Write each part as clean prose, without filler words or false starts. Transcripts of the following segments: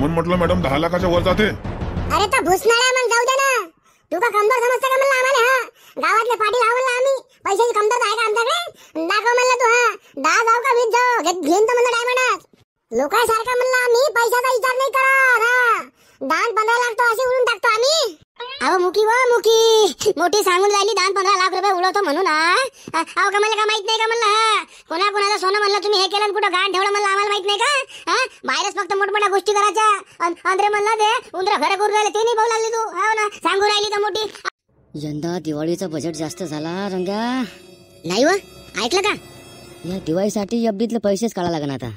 म्हणून म्हटलं मॅडम 10 लाखाच्या वर जाते. अरे तर भुसणाऱ्या मग जाऊ दे ना. तू का कमजोर समजता का म्हणलं आम्हाला? हा गावातले पाटील आहो म्हणलं आम्ही. पैशाची कमतरता आहे का आमच्याकडे? दाखव म्हणलं तू. हा 10 जाऊ का 20 जाऊ घेऊन तर म्हणलं डायमंड. लोकांसारखं म्हणलं आम्ही पैशाचा विचार नाही करत. हा 10-15 लाख तर असे उडून टाकतो आम्ही. अहो मुकी व मुकी मोठी सांगून राहिली 10-15 लाख रुपये उडवतो म्हणून. अहो का मला का माहित नाही का म्हणलं? कोणाचं सोनं म्हणलं तुम्ही हे केलं कुठं गाण ठेवलं म्हणलं आम्हाला माहित नाही का? बाहेरच फक्त मोठमोठ्या गोष्टी करायच्या. अंदरे म्हणलं ते उंदरा घरं करून राहिले ते नाही भाऊ लागली तू. हो ना सांगून राहिली तर मोठी. यंदा दिवाळीचा बजेट जास्त झाला रंग्या. नाही व ऐकलं का? या दिवाळीसाठी एफडीतले पैसेच काढा लागणार आता.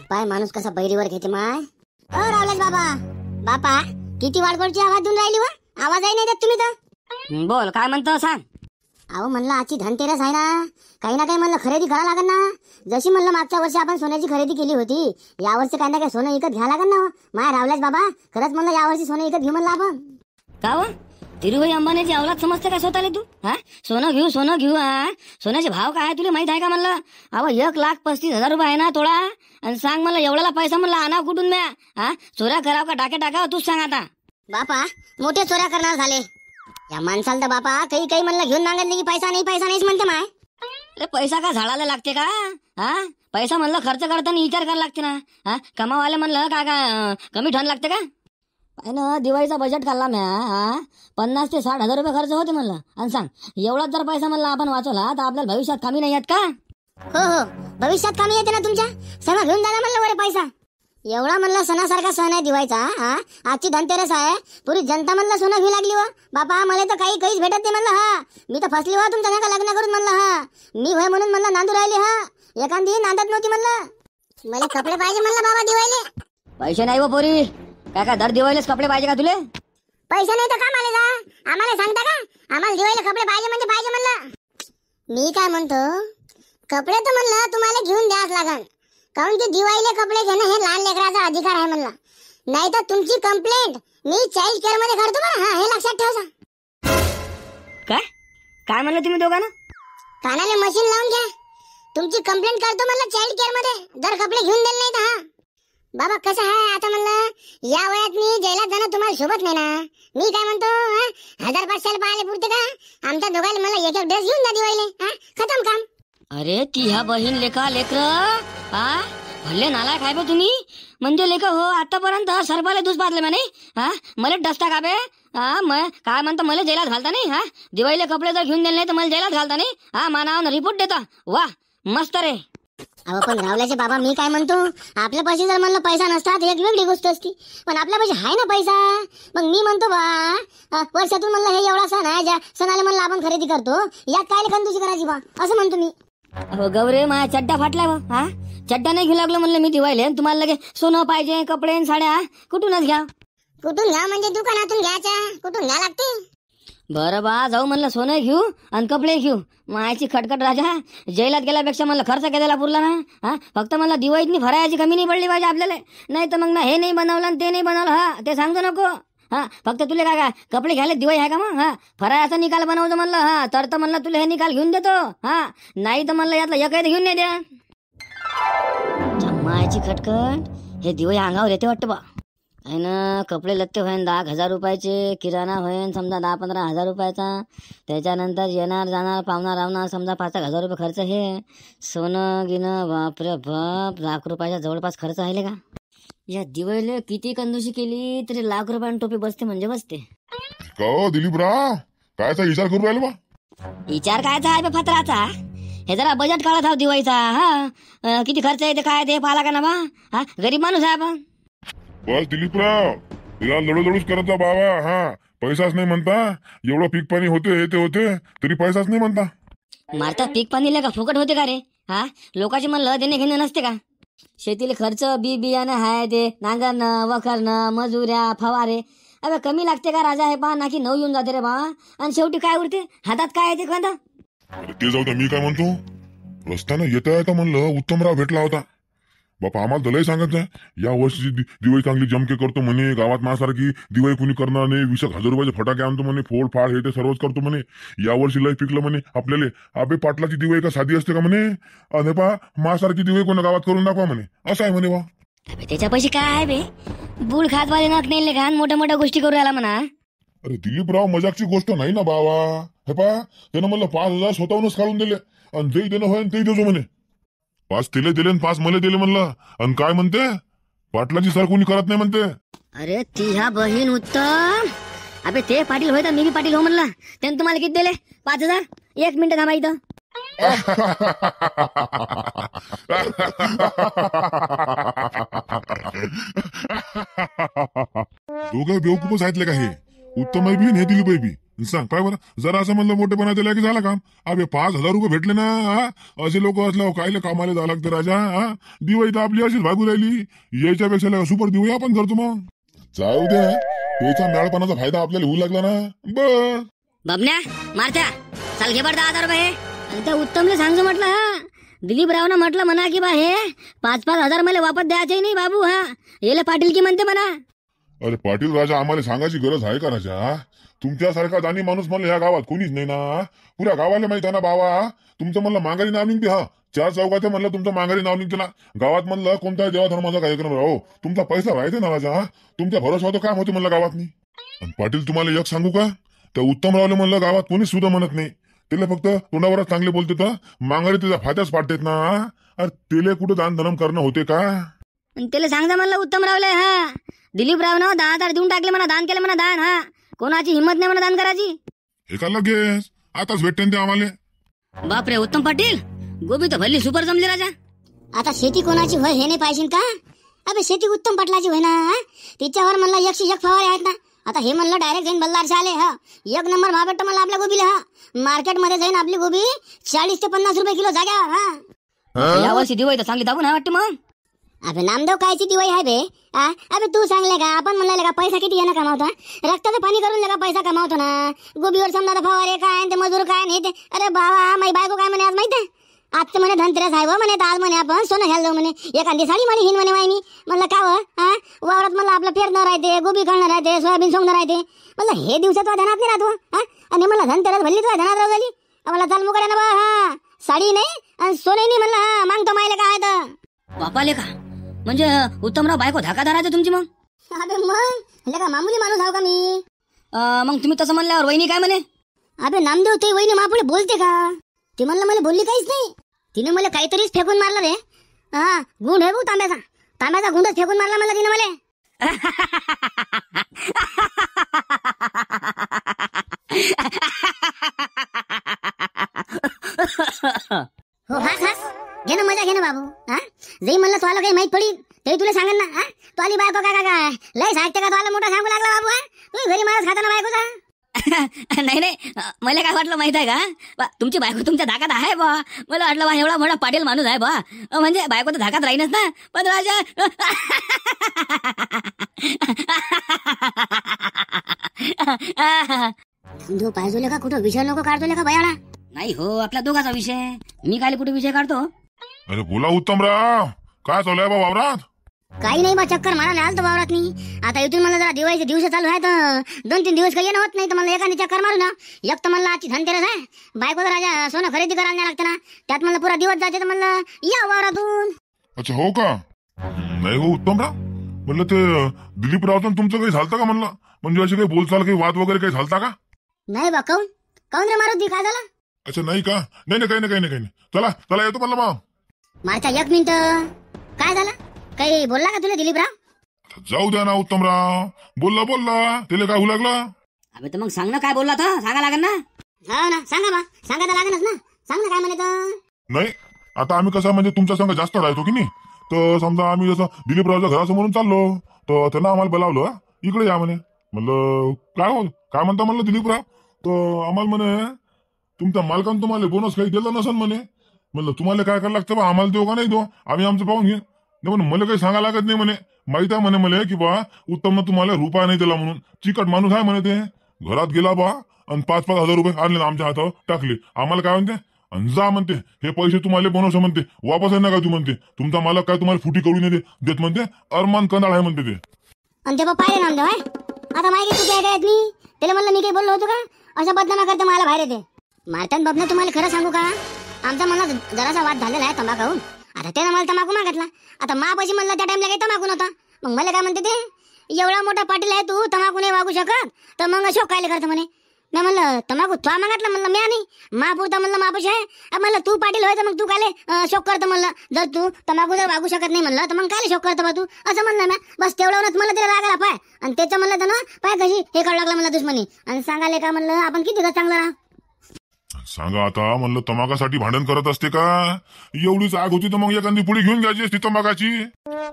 पाय माणूस कसा बैरीवर घेते माय. रावलेश बाबा बापा किती वाडकोडची आवाज देऊन राहिली व. आवाजही नाही देत तुम्ही तर. बोल काय म्हणतो सांग. अहो म्हणलं आजची धनतेरस आहे ना. काही ना काही म्हणलं खरेदी करा लागेल ना. जशी म्हणलं मागच्या वर्षी आपण सोन्याची खरेदी केली होती यावर्षी काही ना काही सोनं विकत घ्या लागेल ना. माय रावलेश बाबा खरंच म्हणलं यावर्षी सोनं विकत घेऊ म्हणलं आपण. का व धीरूभाई अंबानीची औलाद समजते का स्वतःला तू? हा सोनं घेऊ. हा सोन्याचे भाव काय तुला माहित आहे का म्हणलं? अहो 1,35,000 रुपये आहे ना तोळा. आणि सांग मला एवढ्याला पैसा म्हणलं आणा कुठून म्या? हा चोऱ्या कराव का टाके टाकाव तूच सांग आता. बापा मोठे चोऱ्या करणार झाले या माणसाला. तर बापा काही म्हणलं घेऊन मागितले की पैसा नाहीच म्हणते माय. अरे पैसा का झाडाला लागते का? हा पैसा म्हणलं खर्च करताना विचार करायला लागते ना. हा कमावाले म्हणलं का कमी ठण लागते का? पाय ना दिवाळीचा बजेट काढला म्या. हा 50 ते 60 हजार रुपये खर्च होते म्हणलं. आणि सांग एवढाच जर पैसा म्हणलं आपण वाचवला तर आपल्याला भविष्यात कमी नाही येत का? हो भविष्यात कमी येते ना तुमच्या. सणा घेऊन जाणार म्हणलं वर पैसा. एवढा म्हणलं सणासारखा सण आहे दिवाळीचा. हा आजची धनतेरस आहे. पुरी जनता म्हणलं सोनं घेऊ लागली व. बापा मला तर काहीच भेटत नाही म्हणलं. हा मी तर फसली व तुमच्या नका लग्न करून म्हणलं. हा मी होय म्हणून म्हणलं नांदू राहिली. हा एखादी नांदत नव्हती म्हणलं. मला कपडे पाहिजे म्हणलं बाबा दिवाळीले. पैसे नाही व पोरी. काय दर दिवाळीलाच कपडे पाहिजे का तुले? पैसे नाही तर का मला जा आम्हाला सांगता का? आम्हाला दिवाळीला कपडे पाहिजे म्हणजे पाहिजे म्हणलं. मी काय म्हणतो कपडे तर म्हणलं तुम्हाला घेऊन द्याच लागल. कारण की दिवाळीला कपडे घेणं हे लहान लेकराचा अधिकार आहे म्हणलं. नाही तर तुमची कंप्लेंट मी चाइल्ड केअर मध्ये करतो बरं. हा हे लक्षात ठेवा. काय म्हणलं तुम्ही दोघांना? कानाले मशीन लावून घ्या. तुमची कंप्लेंट करतो म्हणलं चाइल्ड केअर मध्ये जर कपडे घेऊन दिले नाही तर. हा बाबा कसं आहे आता म्हणलं या वयात मी जेलात जाणं तुम्हाला सोबत नाही ना. मी काय म्हणतो 1,000-500 पाहिले पुरते का? आमच्या दोघांना मला एक ड्रेस घेऊन द्या दिवाळीले. खतम काम. अरे ती ह्या बहीण लेकर हा भले नालायक आहे बे तुम्ही. म्हणजे लेकर हो आतापर्यंत सर्वाले दूध पाजले म्हणे. हा मला डसता का बे? हा काय म्हणतो मला जेलात घालता नाही? हा दिवाळीले कपडे जर घेऊन दिले नाही तर मला जेलात घालता नाही. हा मानावर रिपोर्ट देता. वा मस्त रे. अहो पण रावल्याचे बाबा मी काय म्हणतो आपल्या पैसे जर म्हणलं पैसा नसतात एक वेगळी गोष्ट असती. पण आपल्या पैसे आहे ना पैसा. मग मी म्हणतो बा वर्षातून म्हणलं हे एवढा सण आहे ज्या सणाला म्हणलं आपण खरेदी करतो यात काय कंजूसी करायची बा असं म्हणतो मी. हो गौरे माझ्या चड्डा फाटला व. हा चड्डा नाही घेऊ लागलो म्हणलं मी दिवाळीले. तुम्हाला लगे सोनं पाहिजे कपडे साड्या कुठूनच घ्या. कुठून घ्या म्हणजे दुकानातून घ्यायच्या कुठून घ्या लागते. बरं बा जाऊ म्हणलं सोनं घेऊ आणि कपडे घेऊ. मायची खटखट राजा जेलात गेल्यापेक्षा म्हणलं खर्च केलेला पुरला ना. हा फक्त म्हणलं दिवाळीतनी फरायची कमी नाही पडली पाहिजे आपल्याला. नाही तर मग ना हे नाही बनवलं आणि ते नाही बनवलं. हा ते सांगतो नको. हा फक्त तुला काय कपडे घ्यायला दिवाळी आहे का मग? हा फराळाचा निकाल बनवतो म्हणलं. हा तर म्हणलं तुला हे निकाल घेऊन देतो. हा नाही तर म्हणलं यातला एकही घेऊन नाही द्या. मायची खटखट हे दिवाळी अंगावर येते वाटतं बा. आहे ना कपडे लत्ते होईन 10,000 रुपयाचे. किराणा होईन समजा 10-15 हजार रुपयाचा. त्याच्यानंतर येणार जाणार पाहुणा रावणार समजा 5-1 हजार रुपये खर्च. हे सोनं गिनं बापरे बाप लाख रुपयाच्या जवळपास खर्च आहे का? या दिवाळीला किती कंजूसी केली तरी लाख रुपयान टोपी बसते म्हणजे बसते. का दिलीपराव कायचा विचार करू राहिलो बा? विचार कायचा आहे बे फत्राचा? हे जरा बजेट काढत आहो दिवाळीचा. हा किती खर्च येते काय ते पाहिला का ना बा? हा गरीब माणूस आहे आपण. बस दिलीपराव तिला लढूच करत जा बाबा. हा पैसाच नाही म्हणता. एवढं पीक पाणी होते तरी पैसाच नाही म्हणता. मारता पीक पाणी का फुकट होते का रे? हा लोकांचे म्हणलं देणे घेणे नसते का? शेतीला खर्च बियाणं आहे ते नांगरणं वखरणं मजुऱ्या फवारे. अबे कमी लागते का राजा? हे पहा ना की 9 येऊन जाते रे बा. आणि शेवटी काय उरते हातात काय येते कांदा? ते जाऊ द्या. मी काय म्हणतो रस्त्यानं येता म्हणलं उत्तमराव भेटला होता. बापा आम्हाला दलाई सांगत आहे या वर्षी दिवाळी चांगली जमके करतो म्हणे. गावात माझ्यासारखी दिवाळी कुणी करणार नाही. 20,000 रुपयाचे फटाके आणतो म्हणे. फोड फाड हे ते सर्वच करतो म्हणे. या वर्षी लय पिकलं म्हणे आपल्याला. अबे पाटलाची दिवाळी का साधी असते का म्हणे? आणि पा माझ्यासारखी दिवाळी कोणा गावात करून दाखवा म्हणे. असं आहे म्हणे बा. अबे त्याच्या पैसे काय आहे बे? बुड खात वाले नात नाही घाण मोठ्या मोठ्या गोष्टी करू राहिला म्हणा. अरे दिलीपराव मजाकची गोष्ट नाही ना बाबा. हे पा त्यानं मला 5,000 स्वतःहूनच काढून दिले आणि जे देणं होय ते देतो म्हणे. 5 तिले दिले आणि 5 मला दिले म्हणलं. आणि काय म्हणते, पाटलाची सर कोणी करत नाही म्हणते. अरे ती ह्या बहीण उत्तम. अबे ते पाटील होय तर मी बी पाटील हो म्हणला. त्यानं तुम्हाला किती दिले? 5,000. 1 मिनिट थांबा इथं. दोघं बेवकूपच आहेत का हे? उत्तम बी हे दिलीप बी. सांग काय बरं, जरा असं म्हणलं मोठेपणा दिला की झालं काम. अबे 5,000 रुपये भेटले ना, असे लोक असल्यावर कायले कामाला जावं लागतं राजा. दिवाळी तर आपली अशीच भागू राहिली. याच्यापेक्षा सुपर दिवाळी आपण करतो मग. जाऊ द्या, त्याचा मेळपणाचा फायदा आपल्याला होऊ लागला ना. बस बाबण्या मारत्या चाल घे बरं 10,000 रुपये. आणि त्या उत्तमले सांगतो म्हटलं. हा दिलीपरावनं म्हटलं म्हणा की बा हे 5-5 हजार मला वापस द्यायचे नाही बाबू. हा येले पाटील की म्हणते म्हणा. अरे पाटील राजा, आम्हाला सांगायची गरज आहे का राजा? तुमच्यासारखा दानी माणूस म्हणलं ह्या गावात कोणीच नाही ना. पुऱ्या गावाला माहित आहे ना बाबा. तुमचं म्हणलं माघारी नाव निघते. हा 4 चौकात म्हणलं तुमचं माघारी नाव निघते ना. गावात म्हणलं कोणत्याही देवाधर्माचा कार्यक्रम राहो, तुमचा पैसा राहते ना राजा. तुमच्या भरोसा होतं काम होते म्हणलं गावात. आणि पाटील तुम्हाला एक सांगू का, त्या उत्तमरावले म्हणलं गावात कोणीच सुद्धा म्हणत नाही. तिला फक्त तोंडावरच चांगले बोलते तर माघारी तिचा फात्याच पाडतेत ना. अरे तिले कुठं दान धर्म करणं होते का? त्याला सांगता म्हणलं उत्तमरावले. हा दिलीपरावनं 10,000 देऊन टाकले म्हणा, दान केलं म्हणा दान. हा कोणाची हिंमत नाही म्हणा दान करायची. हे का लगेच आताच भेटते ते आम्हाला. बापरे उत्तम पाटील, गोबी तर भल्ली सुपर जमली राजा. आता शेती कोणाची होय हे नाही पाहिजे का? अबे शेती उत्तम पाटलाची होय ना. तिच्यावर म्हणलं 101 फवारे आहेत ना. आता हे म्हणलं डायरेक्ट जाईन बल्लारशा आले. हा 1 नंबर भाव भेटतो मला आपल्या गोबीला. हा मार्केटमध्ये जाईन आपली गोबी 40 ते 50 रुपये किलो जाग्यावर. हा यावर्षी दिवाळी तर चांगली दाबून आहे वाटतं मग. अबे नामदेव कायची दिवाळी आहे बे? अबे तू सांगले का आपण म्हणले का पैसा किती येणं कमावतो? रक्ताचं पाणी करून का पैसा कमावतो ना. गोबीवर समजा फवारे काय ते मजूर काय नाही ते. अरे बाबा माई बायको काय म्हणे आज माहिती? आजचं म्हणे धनतेरस आहे व म्हणे, तर आज म्हणे आपण सोनं घ्यायला जाऊ म्हणे. एखादी साडी म्हणे हिन म्हणे मी म्हणलं का व वावरात म्हणलं आपलं पेरणं राहते, गोबी काढणं राहते, सोयाबीन सोंगणं राहते. म्हणलं हे दिवसात ध्यानात नाही राहतो. आणि म्हणलं धनतेरस भल्ली तुला ध्यानात राहू झाली. मला चाल मुकडे ना बा. हा साडी नाही आणि सोने नाही म्हणलं. हा मागतो मायले काय तर बापाले का म्हणजे उत्तमराव बायको धाकादाराचे तुमची मग. अबे मग का मामुली माणूस आहो का मी? मग तुम्ही तसं म्हणल्यावर वहिनी काय म्हणे? अबे नामदेव ते वहिनी मापुढे बोलते का? ती म्हणलं मला बोलली काहीच नाही. तिने मला काहीतरीच फेकून मारलं रे. हा गुंड आहे भाऊ, तांब्याचा गुंडच फेकून मारला मला तिने मला. हो हास घे ना, मजा घे ना बाबू. हा जरी म्हणलं तुला काही माहित पडी तरी तुला सांगेन ना. हा तू आली बायको काय लय सांगते का? तुला मोठा सांगू लागला बाबू. तू घरी मारच खाता ना बायकोचा. नाही मला काय वाटलं माहित आहे का, तुमची बायको तुमच्या धाकात आहे बा. मला वाटलं बा एवढा मोठा पाटील माणूस आहे बा, म्हणजे बायको तर धाकात राहीनच ना. पण राजा तू पाहिजे का कुठं विषय नको काढतो का बयाळा? नाही हो, आपल्या दोघाचा विषय. मी काय कुठे विषय काढतो? अरे बोला उत्तमराव, काय चालू आहे बा वावरात? काही नाही बा, चक्कर मारायला आलतो वावरात नाही. आता इथून मला जरा दिवाळीचे दिवस चालू आहे तर 2-3 दिवस काही येणं होत नाही. तर मला एखादी चक्कर मारू ना. एक तर मला आजची धनतेरस आहे, बायको राजा सोनं खरेदी करायला नाही लागतं ना. त्यात मला पुरा दिवस जाते तर म्हणलं या वावरातून. अच्छा हो का? नाही हो उत्तमराव, म्हणलं ते दिलीपरावचं तुमचं काही झालतं का म्हणलं? म्हणजे अशी काही बोलचाल, काही वाद वगैरे काही झालता का? नाही बा. काऊन रे मारुती, काय झालं? अच्छा नाही का? नाही काही नाही. चला येतो म्हणलं मग. मारता 1 मिनिट. काय झालं? काही बोलला का तुला दिलीपराव? जाऊ द्या ना उत्तमराव. बोलला तिला काय होऊ लागलं? अबे तर मग सांग ना काय बोलला तर, सांगा लागेल ना. हो ना, सांगा बा, सांगा तर लागेलच ना. सांग ना काय म्हणे तर. नाही आता आम्ही कसं म्हणजे तुमच्या संग जास्त राहतो की नाही, तर समजा आम्ही जसं दिलीपरावच्या घरासमोरून चाललो तर त्यांना आम्हाला बोलावलं, इकडे या म्हणे. म्हणलं काय म्हणता म्हणलं दिलीपराव. तर आम्हाला म्हणे तुमच्या मालकानं तुम्हाला बोनस काही दिलं नसेल म्हणे. म्हणलं तुम्हाला काय करायला लागतं बा, आम्हाला देऊ का नाही देऊ, आम्ही आमचं पाहून घे. म्हणून मला काही सांगा लागत नाही म्हणे. माहित आहे म्हणे मला की बा उत्तमनं तुम्हाला रुपया नाही दिला म्हणून. चिकट माणूस आहे म्हणे ते. घरात गेला बा आणि 5-5 हजार रुपये आणले ना आमच्या हातावर टाकले. आम्हाला काय म्हणते, आणि जा म्हणते हे पैसे तुम्हाला बोनस म्हणते वापस आहे ना का तू म्हणते. तुमचा मालक काय तुम्हाला फुटी करून देत म्हणते. अरमान कंदाळ आहे म्हणते ते. आणि ते बाप्पा आहे नामदेव आहे. आता माहिती तू काय मी त्याला म्हणलं मी काही बोललो होतो का? अशा बदनामा करते मला बाहेर येते. मारतान बापने तुम्हाला खरं सांगू का, आमचा मला जरासा वाद झालेला आहे तंबाखाहून. आता त्यानं मला तंबाखू मागितला. आता मापाशी म्हणलं त्या टाइमला काही तंबाखू नव्हता. मग मला काय म्हणते ते, एवढा मोठा पाटील आहे तू, तंबाखू नाही वागू शकत, तर मग अशोक काय करतो म्हणे. मी म्हणलं तंबाखू तुला मागितला, म्हणलं मी नाही महापुरता, म्हणलं मापाशी आहे. म्हणलं तू पाटील होय तर मग तू काय शोक करतो म्हणलं. जर तू तंबाखू जर वागू शकत नाही म्हणलं तर मग काय शोक करतो बा तू, असं म्हणलं ना. बस तेवढ्यावरच मला त्याला रागाला पाय. आणि त्याचं म्हणलं तर ना पाय कशी हे काढू लागला म्हणलं दुश्मनी. आणि सांगाले का म्हणलं आपण किती चांगलं राहा. सांगा आता, म्हणलं तंबाखासाठी भांडण करत असते का? एवढीच आग होती तर मग एखादी पुढे घेऊन घ्यायची असती तंबाखाची.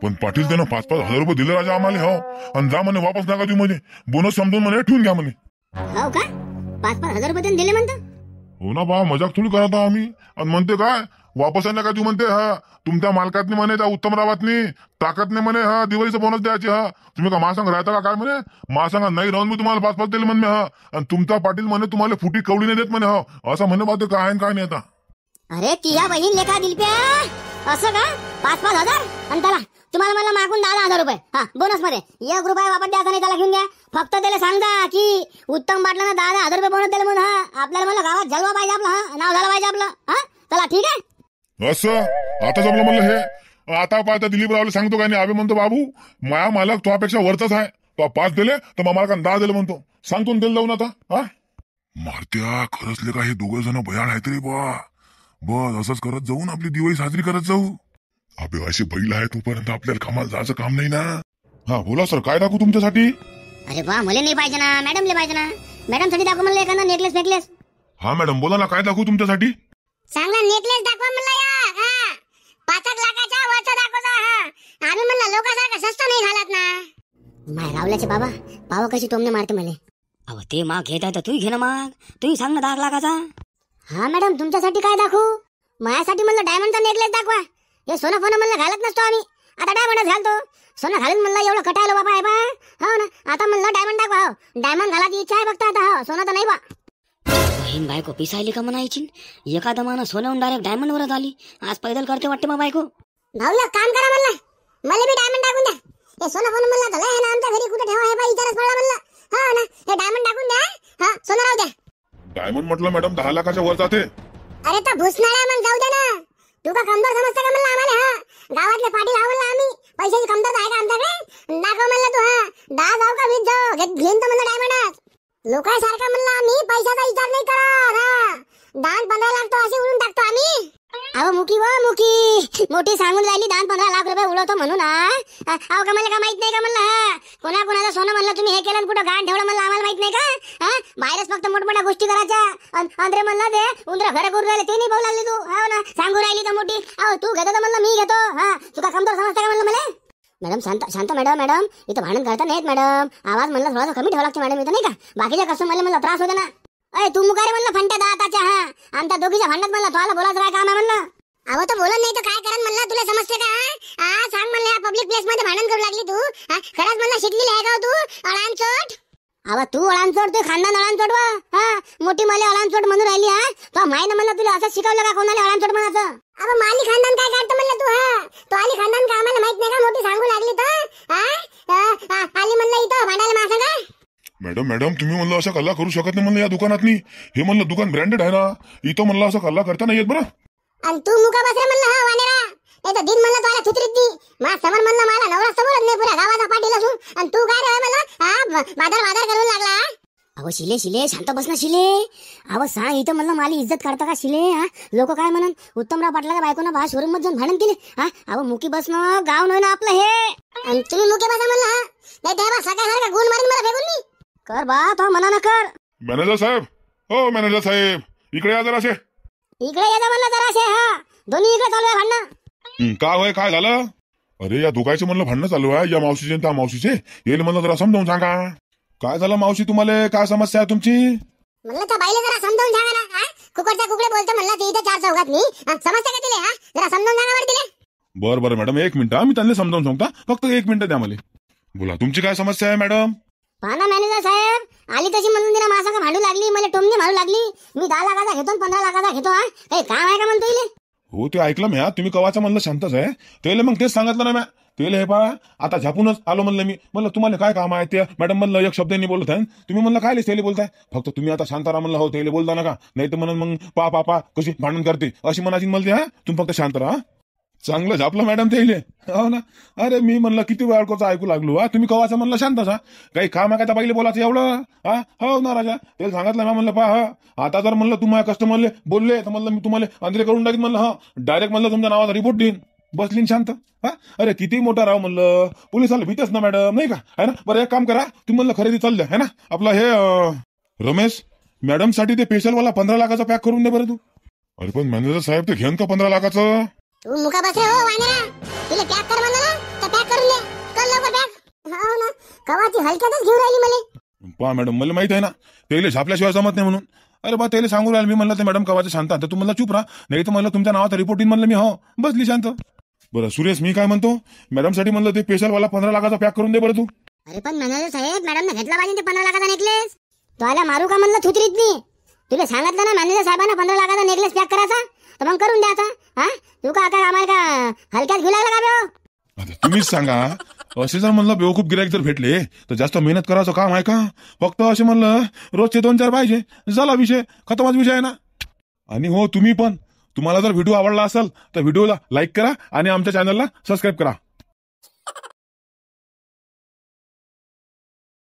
पण पाटील त्यानं 5,000 रुपये दिले राजा आम्हाला. हो, आणि जा म्हणे वापस नका देऊ म्हणे, बोनस समजून म्हणे ठेवून घ्या म्हणे. हो का, 5,000 रुपये दिले म्हणतो. हो ना बा, मजाक थोडी करत आहो आम्ही. आणि म्हणते काय वापस नका देऊ म्हणते. हा, तुमच्या मालकातनी म्हणे त्या उत्तमरावातनी ताकद नाही म्हणे. हा, दिवाळीचं बोनस द्यायचे. हा, तुम्ही का महासंघ राहता का काय म्हणे. महासंघ नाही राहून मी तुम्हाला 5,000 दिले म्हणे. हा, आणि तुमचा पाटील म्हणे तुम्हाला फुटी कवडी नाही देत म्हणे. हो, असं म्हणे बात काय काय नाही आता. अरे तिया बहीण लेखा दिलप्या, असं का 5,000 आणि त्याला तुम्हाला मला मागून 10,000 रुपये. हा, बोनस मध्ये 1 रुपया वापस द्यायचा नाही, त्याला घेऊन घ्या. फक्त त्याला सांगा की उत्तम पाटलानं 10,000 रुपये बोनस दिले म्हणून. हा, आपल्याला मला गावात जलवा पाहिजे आपलं. हा, नाव झालं पाहिजे आपलं. हा, चला ठीक आहे. असं आता जमलं म्हणलं हे. आता पाहता दिलीप रावला सांगतो काय नाही. आम्ही म्हणतो बाबू माया मालक तुझ्यापेक्षा वरचाच आहे. तो 5 दिले तर मग मला 10 दिले म्हणतो. सांगतो ना त्याला जाऊन आता. हा, मारत्या खरंच का हे दोघं जण भयाळ आहेत रे बा. बस असंच करत जाऊ ना, आपली दिवाळी साजरी करत जाऊ. अबे अशी बैल आहे तोपर्यंत आपल्याला कामाला जायचं काम नाही ना. हा बोला सर, काय दाखवू तुमच्यासाठी? अरे बा, मला नाही पाहिजे ना, मॅडमले पाहिजे ना. मॅडम साठी दाखव म्हणलं एखादा नेकलेस फेकलेस. हा मॅडम बोला ना, काय दाखवू तुमच्यासाठी? चांगला नेकलेस दाखवा म्हणलं या. हा, 5 लाखाच्या वरचा दाखवता. हा, आम्ही म्हणलं लोकांसारखा सस्ता नाही घालत ना. माय रावल्याचे बाबा, पावा कशी टोमने मारते मला. अहो ते माग घेत आहे तर तूही घे ना, मग तूही सांग ना 10 लाखाचा. हा मॅडम, तुमच्यासाठी काय दाखवू? माझ्यासाठी म्हणलं डायमंडचा नेकलेस दाखवा. हे सोनं फोन म्हणलं घालत नसतो आम्ही, आता डायमंडच घालतो. सोनं घालून म्हणलं एवढं कटायला बाबा आहे बा. हो ना, आता म्हणलं डायमंड दाखवा. हो, डायमंड घालायची इच्छा आहे फक्त आता. हो, सोनं तर नाही बा. बहीण बायको पिसायली का म्हणायची. एखादा माणूस सोन्याहून डायरेक्ट डायमंड वरच आली. आज पैदल करते वाटते मग बायको. भाऊला काम करा म्हणलं, मला बी डायमंड टाकून द्या. हे सोनं फोन म्हणलं झालं आहे ना आमच्या घरी, कुठे ठेवा हे बा विचारच पडला म्हणलं. हो ना, हे डायमंड टाकून द्या. हा, सोनं राहू द्या. डायमंड म्हटलं मॅडम 10 लाखाच्या वर जाते. अरे तर भुसणाऱ्या मग जाऊ दे ना. तू का कमजोर समजता का म्हणलं आम्हाला. हा, गावातले पाटील आहो म्हणलं आम्ही, पैशाची कमतरता आहे का आमच्याकडे. दाखव म्हणलं तू. हा, 10 जाऊ का 20 जाऊ, घेऊन तर म्हणलं डायमंडच. लोकांसारखा म्हणलं आम्ही पैशाचा विचार नाही करत. हा, 10-15 लाख तो असे उडून टाकतो आम्ही. अहो मुकी व मुकी मोठी सांगून राहिली 10-15 लाख रुपये उडवतो म्हणून. अहो का मला का माहित नाही का म्हणलं. हा, कोणाचं सोनं म्हणलं तुम्ही हे केलं कुठं गाण ठेवलं म्हणलं आम्हाला माहित नाही का. हा, बाहेरच फक्त मोठमोठ्या गोष्टी करायच्या. अंद्रे म्हणलं ते उंदर घरे करून राहिले, ते नाही भाऊ लागली तू. हो ना, सांगू राहिली तर मोठी. अहो तू घेतो तर म्हणलं मी घेतो. हा, तुका कमजोर समजता का म्हणलं मला. मॅडम शांत मॅडम, इथं भांडण करता नाहीत मॅडम. आवाज म्हणलं थोडासा कमी ठेवा लागते मॅडम, इथं नाही का. बाकीच्या कस्टमरला म्हणलं त्रास होते ना. अरे तू मुकारे म्हणलं फंट्या दाताच्या. हा, आमच्या दोघीच्या भांडणात म्हणलं तुला बोलायचं काय काम आहे म्हणलं. अहो तो बोलत नाही तर काय करण म्हणलं, तुला समजते का. हा, सांग म्हणलं या पब्लिक प्लेस मध्ये भांडण करू लागली तू. हा, खरंच म्हणलं शिकलेली आहे का तू अळांचोट. अहो तू अळांचोट, तू खानदान अळांचोट वा. हा, मोठी मला अळांचोट म्हणून राहिली. हा, तो माहिती म्हणलं तुला असं शिकवलं का कोणाला अळांचोट म्हणायचं. अहो माली खानदान काय काढतं म्हणलं तू. हा, तो आली खानदान का आम्हाला माहित नाही का, मोठी सांगू लागली तर. हा, आली म्हणलं इथं भांडायला माझं का. मॅडम तुम्ही म्हणलं असं कल्ला करू शकत नाही म्हणलं या दुकानातनी. हे म्हणलं दुकान ब्रँडेड आहे ना, इथं म्हणलं असं कल्ला करता नाही येत बरं. आणि तू मुका बसरे म्हणलं. हा वानेरा, नाही तर दिन म्हणलं तुला थुतरीत दी. मा समोर म्हणलं मला नवरा समोरच नाही, पुऱ्या गावाचा पाटील असून. आणि तू काय रे म्हणलं. हा, बाजार करून लागला. अहो शिले शांत बस ना शिले. अहो सांग इथं म्हणलं माली इज्जत काढता का शिले. हा, लोक काय म्हणून उत्तमराव पाटलाच्या बायकोनं बा शोरूम मध्ये जाऊन भांडण केले. हा, अहो मुकी बस ना, गाव नाही ना आपलं हे. आणि तुम्ही मुके बसा म्हणलं. हा, नाही ते बा सगळ्यासारखा गुण मारून मला फेकून मी कर बा, तो म्हणा ना कर. मॅनेजर साहेब, हो मॅनेजर साहेब, इकडे या जराशे. इकडे येता म्हणलं जराशे. हा, दोन्ही इकडे चालू आहे भांडणं. काय होय, काय झालं? अरे या दोघांचे म्हणलं भांडणं चालू आहे, या मावशीचे आणि त्या मावशीचे. येईल म्हणलं जरा समजावून सांगा. काय झालं मावशी, तुम्हाला काय समस्या आहे तुमची? म्हणलं त्या बाईला जरा समजावून सांगा ना. हा, कुकडच्या कुकडे बोलतो म्हणलं ते इथं 4 चौघात मी. समजतं का तिले. हा, जरा समजावून सांगा बरं तिले. बरं मॅडम 1 मिनिट, मी त्यांना समजावून सांगता. फक्त 1 मिनिट द्या मला. बोला तुमची काय समस्या आहे मॅडम? पहा ना मॅनेजर साहेब, आली तशी म्हणून तिला माझा का भांडू लागली, मला टोमने मारू लागली. मी 10 लाखाचा घेतो 15 लाखाचा घेतो. हा, काही काम आहे का म्हणतो इले. हो ते ऐकलं मी. तुम्ही कवाचं म्हणलं शांतच आहे त्याला, मग तेच सांगितलं ना. तेले हे पहा आता झापूनच आलो म्हणलं मी. म्हणलं तुम्हाला काय काम आहे ते. मॅडम म्हणलं एक शब्द नाही बोलत आहे. तुम्ही म्हणलं काय तेले बोलताय. फक्त तुम्ही आता शांत राहा म्हणलं. हो तेले बोलता नका, नाही तर म्हणून मग पा कशी भांडण करते अशी म्हणायची मला. ते हा, तुम्ही फक्त शांत राहा. चांगलं झापलं मॅडम ते हो ना. अरे मी म्हणलं किती वेळ अडकोचं ऐकू लागलो. तुम्ही कवाचं म्हणलं शांतसा काही काम आहे का पहिले बोलायचं एवढं. हो ना राजा, ते सांगितलं मी म्हणलं आता जर म्हणलं तुम्हाला कस्टमरले बोलले तर म्हणलं मी तुम्हाला अंधरे करून टाकीन म्हणलं. डायरेक्ट म्हणलं तुमच्या नावाचा रिपोर्ट देईन. बसलीन शांत. अरे किती मोठा राव म्हणलं, पोलिसाला भीतच ना मॅडम, नाही का है ना. बरं एक काम करा, तुम्ही म्हणलं खरेदी चालल्या है ना. आपला हे रमेश, मॅडम साठी ते स्पेशल वाला 15 लाखाचा पॅक करून दे बरं तू. अरे पण मॅनेजर साहेब ते घेन का 15 लाखाचं. तू मुका बस रे हो वानरा, तिला पॅक कर म्हणलं ना तर पॅक करून दे. कर लवकर पॅक. हो ना, कवाची हलक्यातच घेऊन राहिली मला. पहा मॅडम, मला माहित आहे ना तेले छापल्याशिवाय जमत नाही म्हणून. अरे बा तेले सांगू राहिलं मी म्हणलं ते मॅडम कवाचं शांत, तर तू म्हणलं चुप राहा, नाही तर म्हणलं तुमच्या नावाचा रिपोर्ट येईन म्हणलं मी. हो बसली शांत. बरं सुरेश, मी काय म्हणतो, मॅडम साठी म्हणलं ते स्पेशल वाला 15 लाखाचा पॅक करून दे बरं तू. अरे पण मॅनेजर साहेब, मॅडमने घेतला पाहिजे ते 15 लाखाचा नेकलेस. तो आला मारू का म्हणलं थुतरीत मी. तुला सांगितलं ना मॅनेजर साहेबांना 15 लाखाचा नेकलेस पॅक करायचा, तर मग करून द्यायचा. तू का आता आम्हाला का हलक्यात घेऊ लागला का बे? आता तुम्हीच सांगा, असे जर म्हणलं बेवकूफ गिराईक जर भेटले तर जास्त मेहनत करायचं काम आहे का. फक्त असे म्हणलं रोजचे 2-4 पाहिजे, झाला विषय, खतमच विषय आहे ना. आणि हो तुम्ही पण, तुम्हाला जर व्हिडिओ आवडला असेल तर व्हिडिओला लाईक करा आणि आमच्या चॅनलला सबस्क्राईब करा.